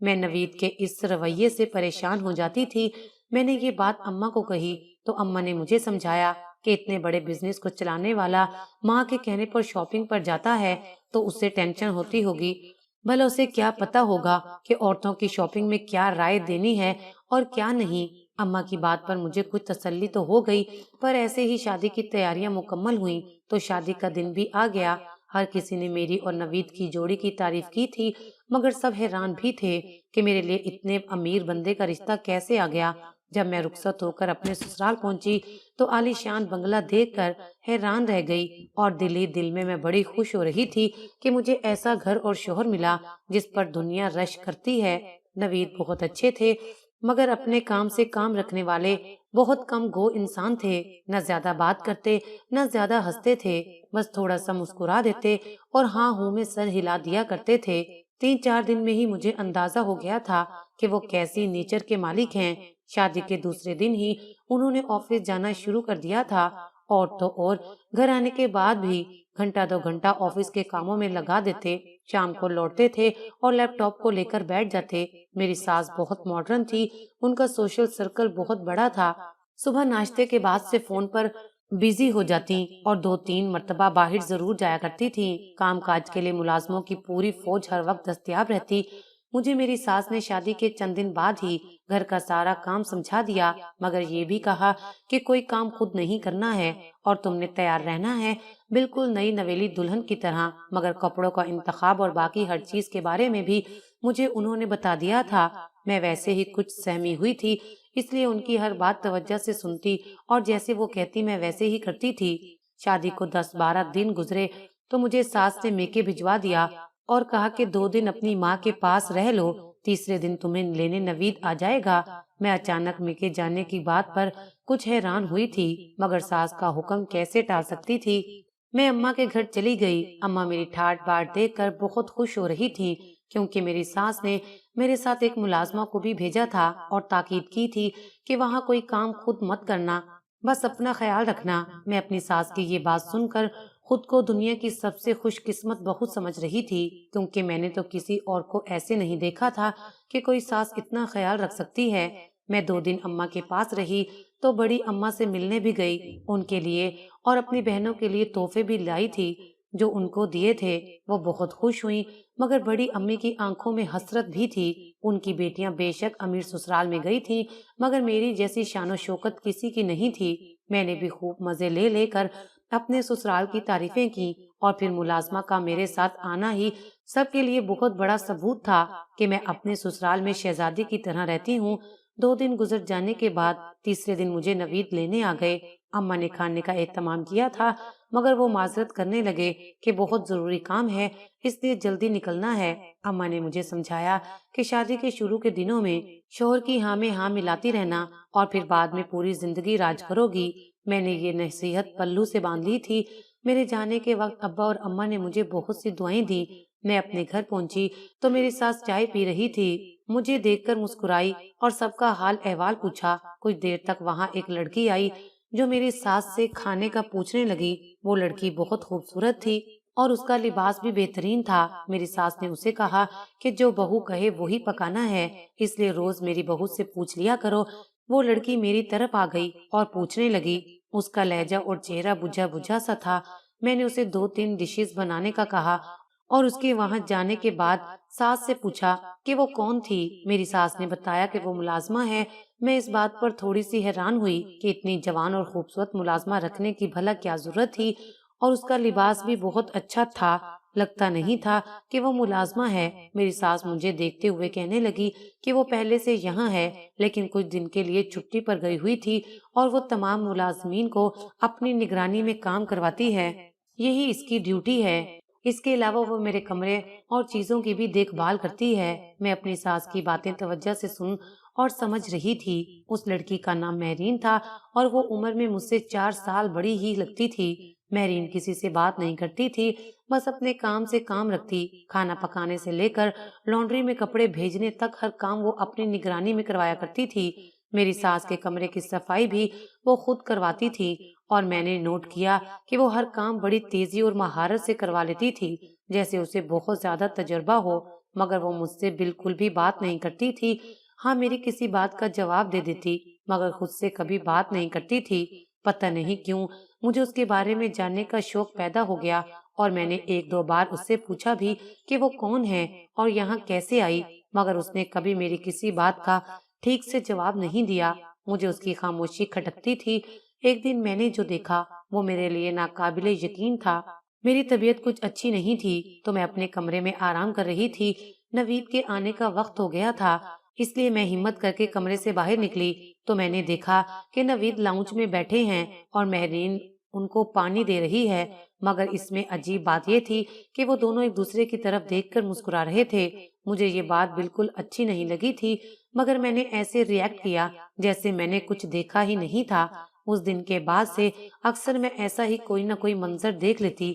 میں نوید کے اس رویے سے پریشان ہو جاتی تھی۔ میں نے یہ بات اماں کو کہی تو اماں نے مجھے سمجھایا کہ اتنے بڑے بزنس کو چلانے والا ماں کے کہنے پر شاپنگ پر جاتا ہے تو اسے ٹینشن ہوتی ہوگی، بھلا اسے کیا پتا ہوگا کہ عورتوں کی شاپنگ میں کیا رائے دینی ہے اور کیا نہیں۔ اماں کی بات پر مجھے کچھ تسلی تو ہو گئی، پر ایسے ہی شادی کی تیاریاں مکمل ہوئیں تو شادی کا دن بھی آ گیا۔ ہر کسی نے میری اور نوید کی جوڑی کی تعریف کی تھی، مگر سب حیران بھی تھے کہ میرے لیے اتنے امیر بندے کا رشتہ کیسے آ گیا۔ جب میں رخصت ہو کر اپنے سسرال پہنچی تو عالی شان بنگلہ دیکھ کر حیران رہ گئی، اور دل ہی دل میں بڑی خوش ہو رہی تھی کہ مجھے ایسا گھر اور شوہر ملا جس پر دنیا رش کرتی ہے۔ نوید بہت اچھے تھے، مگر اپنے کام سے کام رکھنے والے، بہت کم گو انسان تھے، نہ زیادہ بات کرتے نہ زیادہ ہنستے تھے، بس تھوڑا سا مسکرا دیتے اور ہاں ہوں میں سر ہلا دیا کرتے تھے۔ 3-4 دن میں ہی مجھے اندازہ ہو گیا تھا کہ وہ کیسی نیچر کے مالک ہیں۔ شادی کے دوسرے دن ہی انہوں نے آفس جانا شروع کر دیا تھا، اور تو اور گھر آنے کے بعد بھی گھنٹہ 2 گھنٹہ آفس کے کاموں میں لگا دیتے، شام کو لوٹتے تھے اور لیپ ٹاپ کو لے کر بیٹھ جاتے۔ میری ساس بہت ماڈرن تھی، ان کا سوشل سرکل بہت بڑا تھا، صبح ناشتے کے بعد سے فون پر بیزی ہو جاتی اور 2-3 مرتبہ باہر ضرور جایا کرتی تھی۔ کام کاج کے لیے ملازموں کی پوری فوج ہر وقت دستیاب رہتی۔ مجھے میری ساس نے شادی کے چند دن بعد ہی گھر کا سارا کام سمجھا دیا، مگر یہ بھی کہا کہ کوئی کام خود نہیں کرنا ہے اور تم نے تیار رہنا ہے بالکل نئی نویلی دلہن کی طرح، مگر کپڑوں کا انتخاب اور باقی ہر چیز کے بارے میں بھی مجھے انہوں نے بتا دیا تھا۔ میں ویسے ہی کچھ سہمی ہوئی تھی، اس لیے ان کی ہر بات توجہ سے سنتی اور جیسے وہ کہتی میں ویسے ہی کرتی تھی۔ شادی کو 10-12 دن گزرے تو مجھے ساس نے میکے بھجوا دیا اور کہا کہ 2 دن اپنی ماں کے پاس رہ لو، تیسرے دن تمہیں لینے نوید آ جائے گا۔ میں اچانک میکے جانے کی بات پر کچھ حیران ہوئی تھی، مگر ساس کا حکم کیسے ٹال سکتی تھی۔ میں اماں کے گھر چلی گئی۔ اماں میری ٹھاٹ باٹ دیکھ کر بہت خوش ہو رہی تھی، کیونکہ میری ساس نے میرے ساتھ ایک ملازمہ کو بھی بھیجا تھا اور تاکید کی تھی کہ وہاں کوئی کام خود مت کرنا، بس اپنا خیال رکھنا۔ میں اپنی ساس کی یہ بات سن کر خود کو دنیا کی سب سے خوش قسمت بہو سمجھ رہی تھی، کیونکہ میں نے تو کسی اور کو ایسے نہیں دیکھا تھا کہ کوئی ساس اتنا خیال رکھ سکتی ہے۔ میں 2 دن اماں کے پاس رہی تو بڑی اماں سے ملنے بھی گئی، ان کے لیے اور اپنی بہنوں کے لیے تحفے بھی لائی تھی جو ان کو دیے تھے۔ وہ بہت خوش ہوئیں، مگر بڑی امی کی آنکھوں میں حسرت بھی تھی۔ ان کی بیٹیاں بے شک امیر سسرال میں گئی تھیں، مگر میری جیسی شان و شوکت کسی کی نہیں تھی۔ میں نے بھی خوب مزے لے لے کر اپنے سسرال کی تعریفیں کی، اور پھر ملازمہ کا میرے ساتھ آنا ہی سب کے لیے بہت بڑا ثبوت تھا کہ میں اپنے سسرال میں شہزادی کی طرح رہتی ہوں۔ 2 دن گزر جانے کے بعد تیسرے دن مجھے نوید لینے آ گئے۔ اماں نے کھانے کا اہتمام کیا تھا، مگر وہ معذرت کرنے لگے کہ بہت ضروری کام ہے، اس لیے جلدی نکلنا ہے۔ اماں نے مجھے سمجھایا کہ شادی کے شروع کے دنوں میں شوہر کی ہاں میں ہاں ملاتی رہنا اور پھر بعد میں پوری زندگی راج کرو گی۔ میں نے یہ نصیحت پلو سے باندھ لی تھی۔ میرے جانے کے وقت ابا اور اماں نے مجھے بہت سی دعائیں دی۔ میں اپنے گھر پہنچی تو میری ساس چائے پی رہی تھی، مجھے دیکھ کر مسکرائی اور سب کا حال احوال پوچھا۔ کچھ دیر تک وہاں ایک لڑکی آئی جو میری ساس سے کھانے کا پوچھنے لگی۔ وہ لڑکی بہت خوبصورت تھی اور اس کا لباس بھی بہترین تھا۔ میری ساس نے اسے کہا کہ جو بہو کہے وہی پکانا ہے، اس لیے روز میری بہو سے پوچھ لیا کرو۔ وہ لڑکی میری طرف آ گئی اور پوچھنے لگی۔ اس کا لہجہ اور چہرہ بجھا بجھا سا تھا۔ میں نے اسے 2-3 ڈشز بنانے کا کہا اور اس کے وہاں جانے کے بعد ساس سے پوچھا کہ وہ کون تھی۔ میری ساس نے بتایا کہ وہ ملازمہ ہے۔ میں اس بات پر تھوڑی سی حیران ہوئی کہ اتنی جوان اور خوبصورت ملازمہ رکھنے کی بھلا کیا ضرورت تھی، اور اس کا لباس بھی بہت اچھا تھا، لگتا نہیں تھا کہ وہ ملازمہ ہے۔ میری ساس مجھے دیکھتے ہوئے کہنے لگی کہ وہ پہلے سے یہاں ہے، لیکن کچھ دن کے لیے چھٹی پر گئی ہوئی تھی اور وہ تمام ملازمین کو اپنی نگرانی میں کام کرواتی ہے، یہی اس کی ڈیوٹی ہے۔ اس کے علاوہ وہ میرے کمرے اور چیزوں کی بھی دیکھ بھال کرتی ہے۔ میں اپنی ساس کی باتیں توجہ سے سن اور سمجھ رہی تھی۔ اس لڑکی کا نام مہرین تھا اور وہ عمر میں مجھ سے 4 سال بڑی ہی لگتی تھی۔ مہرین کسی سے بات نہیں کرتی تھی، بس اپنے کام سے کام رکھتی۔ کھانا پکانے سے لے کر لانڈری میں کپڑے بھیجنے تک ہر کام وہ اپنی نگرانی میں کروایا کرتی تھی۔ میری ساس کے کمرے کی صفائی بھی وہ خود کرواتی تھی، اور میں نے نوٹ کیا کہ وہ ہر کام بڑی تیزی اور مہارت سے کروا لیتی تھی، جیسے اسے بہت زیادہ تجربہ ہو۔ مگر وہ مجھ سے بالکل بھی بات نہیں کرتی تھی۔ ہاں، میری کسی بات کا جواب دے دیتی مگر خود سے کبھی بات نہیں کرتی تھی۔ پتہ نہیں کیوں مجھے اس کے بارے میں جاننے کا شوق پیدا ہو گیا، اور میں نے ایک دو بار اس سے پوچھا بھی کہ وہ کون ہے اور یہاں کیسے آئی، مگر اس نے کبھی میری کسی بات کا ٹھیک سے جواب نہیں دیا۔ مجھے اس کی خاموشی کھٹکتی تھی۔ ایک دن میں نے جو دیکھا وہ میرے لیے ناقابل یقین تھا۔ میری طبیعت کچھ اچھی نہیں تھی تو میں اپنے کمرے میں آرام کر رہی تھی۔ نوید کے آنے کا وقت ہو گیا تھا، اس لیے میں ہمت کر کے کمرے سے باہر نکلی تو میں نے دیکھا کہ نوید لاؤنج میں بیٹھے ہیں اور مہرین ان کو پانی دے رہی ہے، مگر اس میں عجیب بات یہ تھی کہ وہ دونوں ایک دوسرے کی طرف دیکھ کر مسکرا رہے تھے۔ مجھے یہ بات بالکل اچھی نہیں لگی تھی، مگر میں نے ایسے ریئیکٹ کیا جیسے میں نے کچھ دیکھا ہی نہیں تھا۔ اس دن کے بعد سے اکثر میں ایسا ہی کوئی نہ کوئی منظر دیکھ لیتی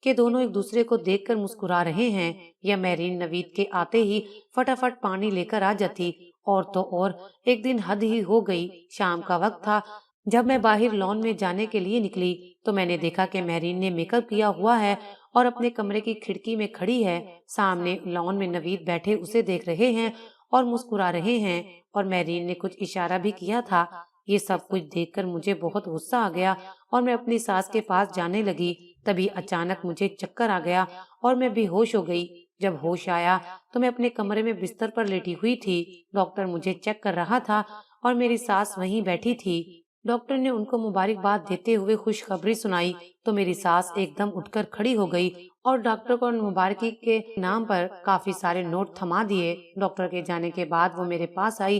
کہ دونوں ایک دوسرے کو دیکھ کر مسکرا رہے ہیں، یا مہرین نوید کے آتے ہی فٹافٹ پانی لے کر آ جاتی۔ اور تو اور ایک دن حد ہی ہو گئی، شام کا وقت تھا۔ جب میں باہر لان میں جانے کے لیے نکلی تو میں نے دیکھا کہ مہرین نے میک اپ کیا ہوا ہے اور اپنے کمرے کی کھڑکی میں کھڑی ہے۔ سامنے لان میں نوید بیٹھے اسے دیکھ رہے ہیں اور مسکرا رہے ہیں، اور مہرین نے کچھ اشارہ بھی کیا تھا۔ یہ سب کچھ دیکھ کر مجھے بہت غصہ آ گیا اور میں اپنی ساس کے پاس جانے لگی۔ تبھی اچانک مجھے چکر آ گیا اور میں بے ہوش ہو گئی۔ جب ہوش آیا تو میں اپنے کمرے میں بستر پر لیٹی ہوئی تھی۔ ڈاکٹر مجھے چیک کر رہا تھا اور میری ساس وہیں بیٹھی تھی۔ ڈاکٹر نے ان کو مبارکباد دیتے ہوئے خوشخبری سنائی تو میری ساس ایک دم اٹھ کر کھڑی ہو گئی اور ڈاکٹر کو مبارکی کے نام پر کافی سارے نوٹ تھما دیے۔ ڈاکٹر کے جانے کے بعد وہ میرے پاس آئی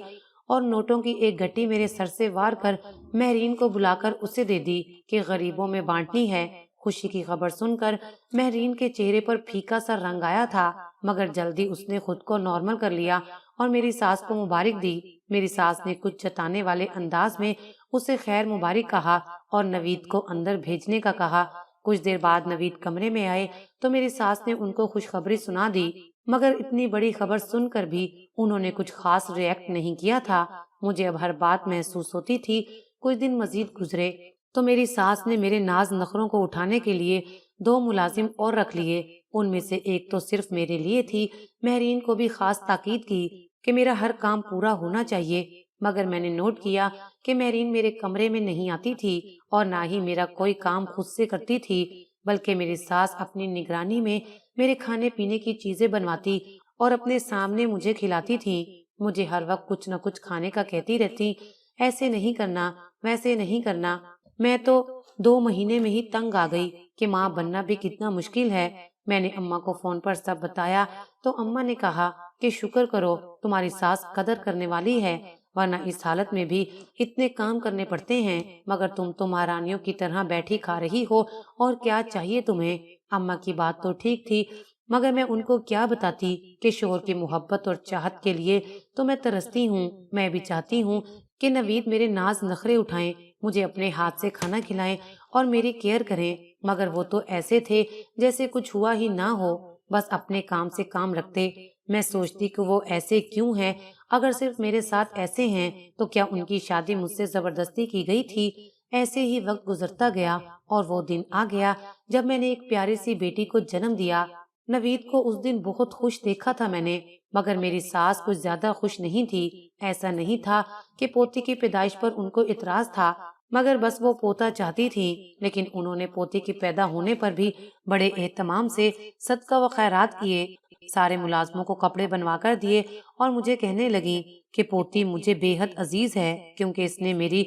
اور نوٹوں کی ایک گٹی میرے سر سے وار کر مہرین کو بلا کر اسے دے دی کہ غریبوں میں بانٹنی ہے۔ خوشی کی خبر سن کر مہرین کے چہرے پر پھیکا سا رنگ آیا تھا، مگر جلدی اس نے خود کو نارمل کر لیا اور میری ساس کو مبارک دی۔ میری ساس نے کچھ جتانے والے انداز میں اسے خیر مبارک کہا اور نوید کو اندر بھیجنے کا کہا۔ کچھ دیر بعد نوید کمرے میں آئے تو میری ساس نے ان کو خوشخبری سنا دی، مگر اتنی بڑی خبر سن کر بھی انہوں نے کچھ خاص ریئیکٹ نہیں کیا تھا۔ مجھے اب ہر بات محسوس ہوتی تھی۔ کچھ دن مزید گزرے تو میری ساس نے میرے ناز نخروں کو اٹھانے کے لیے 2 ملازم اور رکھ لیے۔ ان میں سے ایک تو صرف میرے لیے تھی۔ مہرین کو بھی خاص تاکید کی کہ میرا ہر کام پورا ہونا چاہیے، مگر میں نے نوٹ کیا کہ مہرین میرے کمرے میں نہیں آتی تھی اور نہ ہی میرا کوئی کام خود سے کرتی تھی، بلکہ میری ساس اپنی نگرانی میں میرے کھانے پینے کی چیزیں بنواتی اور اپنے سامنے مجھے کھلاتی تھی۔ مجھے ہر وقت کچھ نہ کچھ کھانے کا کہتی رہتی، ایسے نہیں کرنا، ویسے نہیں کرنا۔ میں تو 2 مہینے میں ہی تنگ آ گئی کہ ماں بننا بھی کتنا مشکل ہے۔ میں نے اماں کو فون پر سب بتایا تو اماں نے کہا کہ شکر کرو تمہاری ساس قدر کرنے والی ہے، ورنہ اس حالت میں بھی اتنے کام کرنے پڑتے ہیں، مگر تم تو مہارانیوں کی طرح بیٹھی کھا رہی ہو، اور کیا چاہیے تمہیں۔ اماں کی بات تو ٹھیک تھی، مگر میں ان کو کیا بتاتی کہ شوہر کی محبت اور چاہت کے لیے تو میں ترستی ہوں۔ میں بھی چاہتی ہوں کہ نوید میرے ناز نخرے اٹھائیں، مجھے اپنے ہاتھ سے کھانا کھلائیں اور میری کیئر کریں، مگر وہ تو ایسے تھے جیسے کچھ ہوا ہی نہ ہو، بس اپنے کام سے کام رکھتے۔ میں سوچتی کہ وہ ایسے کیوں ہیں؟ اگر صرف میرے ساتھ ایسے ہیں تو کیا ان کی شادی مجھ سے زبردستی کی گئی تھی؟ ایسے ہی وقت گزرتا گیا اور وہ دن آ گیا جب میں نے ایک پیاری سی بیٹی کو جنم دیا۔ نوید کو اس دن بہت خوش دیکھا تھا میں نے، مگر میری ساس کچھ زیادہ خوش نہیں تھی۔ ایسا نہیں تھا کہ پوتی کی پیدائش پر ان کو اعتراض تھا، مگر بس وہ پوتا چاہتی تھی، لیکن انہوں نے پوتی کے پیدا ہونے پر بھی بڑے اہتمام سے صدقہ و خیرات کیے، سارے ملازموں کو کپڑے بنوا کر دیے اور مجھے کہنے لگی کہ پوتی مجھے بے حد عزیز ہے کیونکہ اس نے میری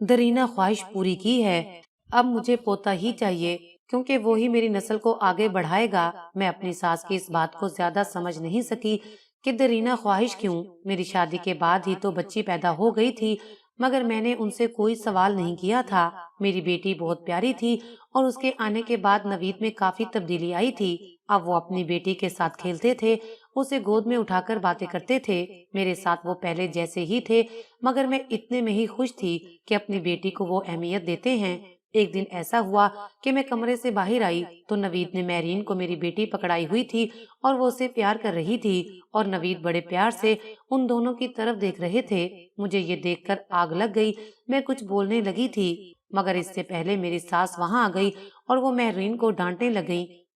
درینہ خواہش پوری کی ہے۔ اب مجھے پوتا ہی چاہیے کیونکہ وہی میری نسل کو آگے بڑھائے گا۔ میں اپنی ساس کی اس بات کو زیادہ سمجھ نہیں سکی کہ درینہ خواہش کیوں، میری شادی کے بعد ہی تو بچی پیدا ہو گئی تھی، مگر میں نے ان سے کوئی سوال نہیں کیا تھا۔ میری بیٹی بہت پیاری تھی اور اس کے آنے کے بعد نوید میں کافی تبدیلی آئی تھی۔ اب وہ اپنی بیٹی کے ساتھ کھیلتے تھے، اسے گود میں اٹھا کر باتیں کرتے تھے۔ میرے ساتھ وہ پہلے جیسے ہی تھے، مگر میں اتنے میں ہی خوش تھی کہ اپنی بیٹی کو وہ اہمیت دیتے ہیں۔ ایک دن ایسا ہوا کہ میں کمرے سے باہر آئی تو نوید نے مہرین کو میری بیٹی پکڑائی ہوئی تھی اور وہ اسے پیار کر رہی تھی، اور نوید بڑے پیار سے ان دونوں کی طرف دیکھ رہے تھے۔ مجھے یہ دیکھ کر آگ لگ گئی، میں کچھ بولنے لگی تھی، مگر اس سے پہلے میری ساس وہاں آ گئی اور وہ مہرین کو ڈانٹنے لگ گئی